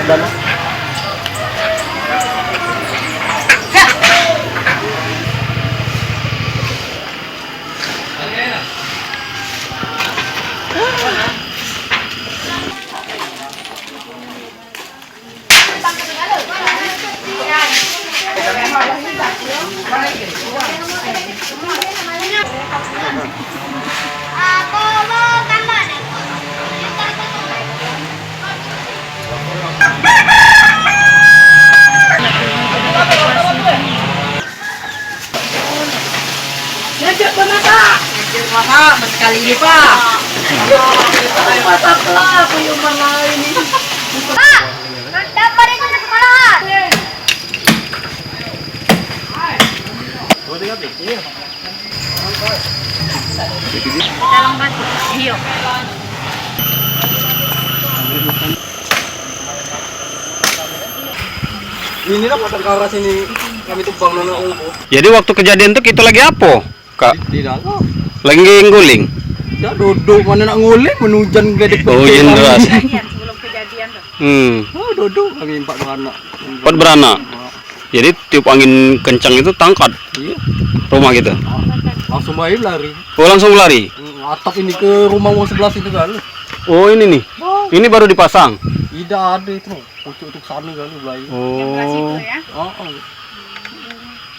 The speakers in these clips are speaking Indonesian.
dana. Masa sekali ini Pak. Masa aku yang mana ini? Pak, dapat itu ke sekolahan. Dalam batu. Iya. Inilah pasar karas ini kami tumbang nona umbu. Jadi waktu kejadian tuh kita lagi apa, Kak? Di dalam. Lagi nguling. Ya duduk mana nak nguling menujan gede. Oh, hujan deras. Sebelum kejadian tuh. Oh, duduk kami 4 beranak. 4 beranak. Jadi tiup angin kencang itu tangkat Iya. rumah kita. Langsung bayi lari. Oh, langsung lari. Atap ini ke rumah mau sebelah situ kan. Oh, ini nih. Ini baru dipasang. Tidak ada itu. Pucuk untuk sana kan bayi. Oh. Ya. Oh.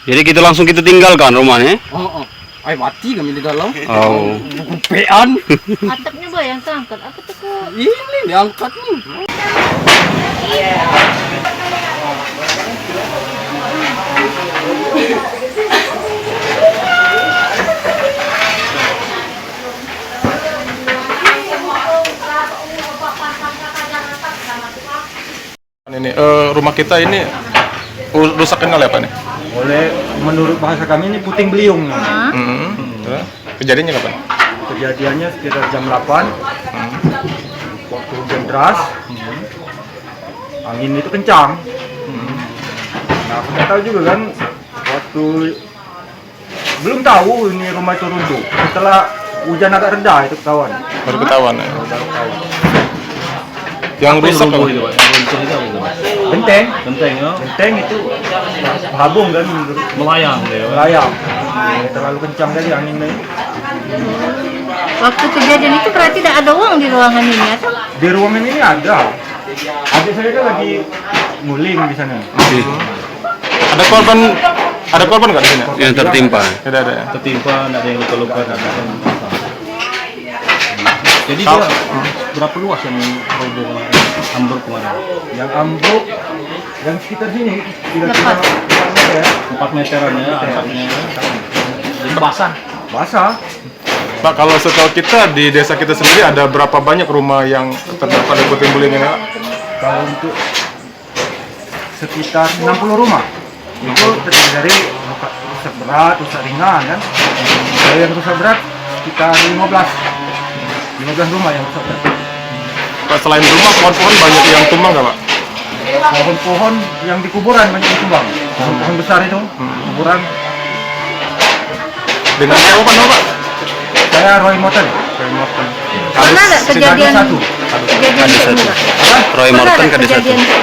Jadi kita langsung tinggalkan rumahnya. Oh. Ay mati kami di dalam. Oh. Pean. Atapnya boy yang terangkat. Apa tuh kok? Ini diangkat nih. Ini rumah kita ini rusaknya oleh apa nih? Oleh menurut bahasa kami ini puting beliung. Terus, kejadiannya kapan? Kejadiannya sekitar jam 8. Waktu hujan deras. Angin itu kencang. Nah, aku nggak tahu juga kan waktu belum tahu ini rumah itu runtuh. Setelah hujan agak reda itu ketahuan. Baru ketahuan ya. Baru ketahuan. Yang rusak apa? Genteng. Genteng ya, Genteng itu habung kan melayang dia. melayang. Terlalu kencang tadi anginnya. Waktu kejadian itu berarti tidak ada uang di ruangan ini atau? Di ruangan ini ada. Adik saya kan lagi nguling di sana. Ada korban nggak di sini? Yang tertimpa. Tidak ada ya. Tertimpa, tidak ada yang luka-luka, tidak ada yang patah. Jadi dia berapa luas yang roboh ambruk kemarin? Yang ambruk yang sekitar sini kira-kira 4 meteran ya, atapnya. Jadi basah. basah. Pak, kalau setahu kita di desa kita sendiri ada berapa banyak rumah yang terdapat di puting beliung ini? Pak? Kalau untuk sekitar 60 rumah itu terdiri dari rusak berat, rusak ringan kan. Kalau yang rusak berat sekitar 15 rumah yang rusak berat. Pak, selain rumah, pohon-pohon banyak yang tumbang nggak Pak? Pohon-pohon yang di kuburan banyak yang tumbang. Pohon besar itu kuburan. Dengan siapa Pak? Saya Roy Moten. Pernah ada kejadian satu. kejadian itu enggak? Roy Pernah Morton ada kada satu. kejadian itu?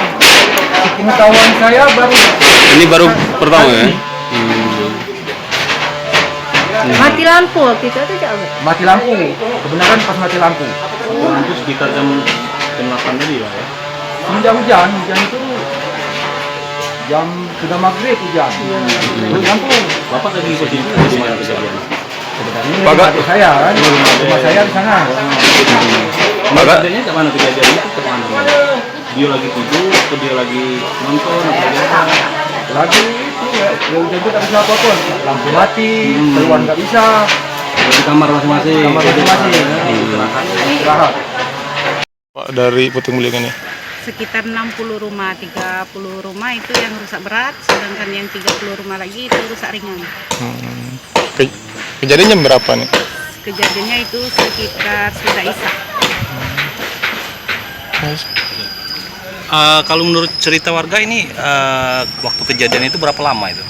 Pengetahuan saya baru Ini baru pertama ya. Mati lampu waktu itu atau jauh? mati lampu. Kebenaran pas mati lampu. Itu sekitar jam 8 tadi lah ya. Semenjak hujan itu jam sudah maghrib hujan. Mati lampu. Bapak tadi posisi di mana kejadian? Ini Bapak- rumah saya kan, rumah saya di sana. Bapak- Kejadiannya ke mana kejadian itu ke mana? Dia lagi tidur, atau dia lagi nonton, atau dia apa? Lagi itu ya hujan itu tak bisa apa-apa. Lampu mati, keluar nggak bisa. Di kamar masing-masing. Kamar masing-masing. Istirahat. Pak, dari puting beliung ini. Sekitar 60 rumah, 30 rumah itu yang rusak berat, sedangkan yang 30 rumah lagi itu rusak ringan. Kejadiannya jam berapa nih? Kejadiannya itu sekitar sudah Isya. Kalau menurut cerita warga ini waktu kejadian itu berapa lama itu?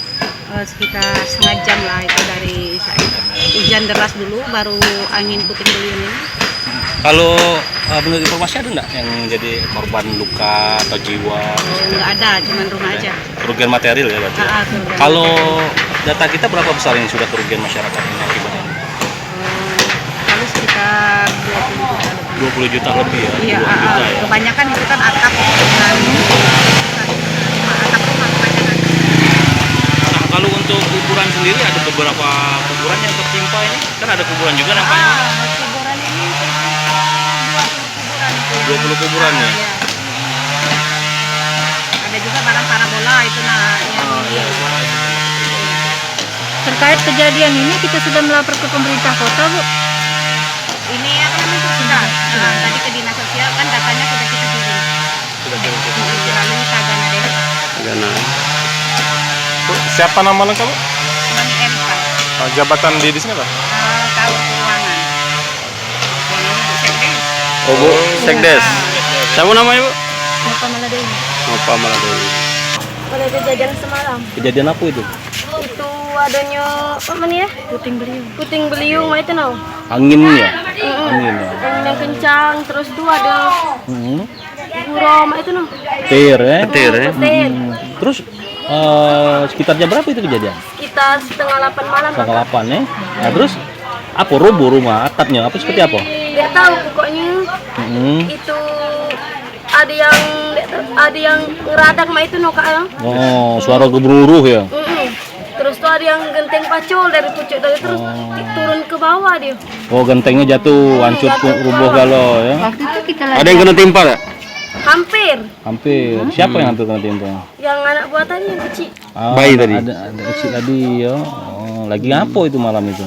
Sekitar setengah jam lah itu dari Isya. Hujan deras dulu, baru angin puting beliung ini. Kalau menurut informasi ada nggak yang jadi korban luka atau jiwa? Nggak ada, cuma rumah aja. Kerugian material ya berarti? Kerugian Kalau data kita berapa besar ini sudah kerugian masyarakat ini akibatnya? Kalau sekitar 20 juta lebih ya? Iya, 20 juta ya? kebanyakan itu kan atap dan atap rumah kebanyakan. Nah, kalau untuk kuburan sendiri ada beberapa kuburan yang tertimpa ini? Kan ada kuburan juga nampaknya? Kuburan ini 20 kuburan ya? Iya. Ada juga barang parabola itu yang Terkait kejadian ini kita sudah melapor ke pemerintah kota, Bu. ini apa namanya sudah. Tadi ke dinas sosial kan datanya sudah kita kirim. Sudah kirim. Melalui Tagana Desa. Tagana. Bu, siapa nama lengkap, Bu? Mani MK. Jabatan di sini apa? Kalau keuangan. Yang ini Bu Sekdes. Oh, Bu Sekdes. Siapa namanya, Bu? Bapak Maladewi. Nova Maladewi. Pada kejadian semalam Kejadian apa itu? itu adanya apa nih ya? Puting beliung itu no. Angin ya? Angin ya? Angin yang kencang, terus tuh ada gurau itu no. Petir ya? Petir ya? Petir. Terus sekitar jam berapa itu kejadian? Sekitar setengah 8 malam. Setengah 8 ya? Nah terus apa rubuh rumah atapnya? Apa seperti apa? Nggak tahu pokoknya itu ada yang ngeradak mah itu no Kak ya. Oh, suara gemuruh ya? Terus tuh ada yang genteng pacul dari pucuk dari terus turun ke bawah dia. Oh, gentengnya jatuh, hancur rubuh galau ya? Waktu itu kita Ada yang kena timpa nggak? hampir Hampir. Siapa yang hampir kena timpa? yang anak buatannya yang kecil. Bayi tadi? Ada kecil tadi ya. Oh, lagi apa itu malam itu?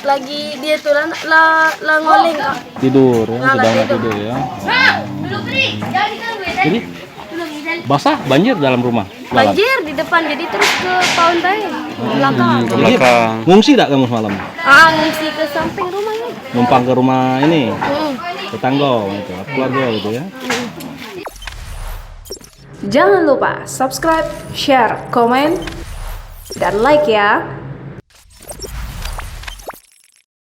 Lagi dia tuh lah ngoleng Kak. Tidur ya, Nah, sedang tidur. tidur ya. Jadi basah banjir dalam rumah malam. Banjir di depan jadi terus ke pohon teh belakang. Ke belakang. Ngungsi tak kamu semalam? Ngungsi ke samping rumahnya. Numpang ke rumah ini, tetangga gitu, keluarga gitu ya. Jangan lupa subscribe, share, komen, dan like ya.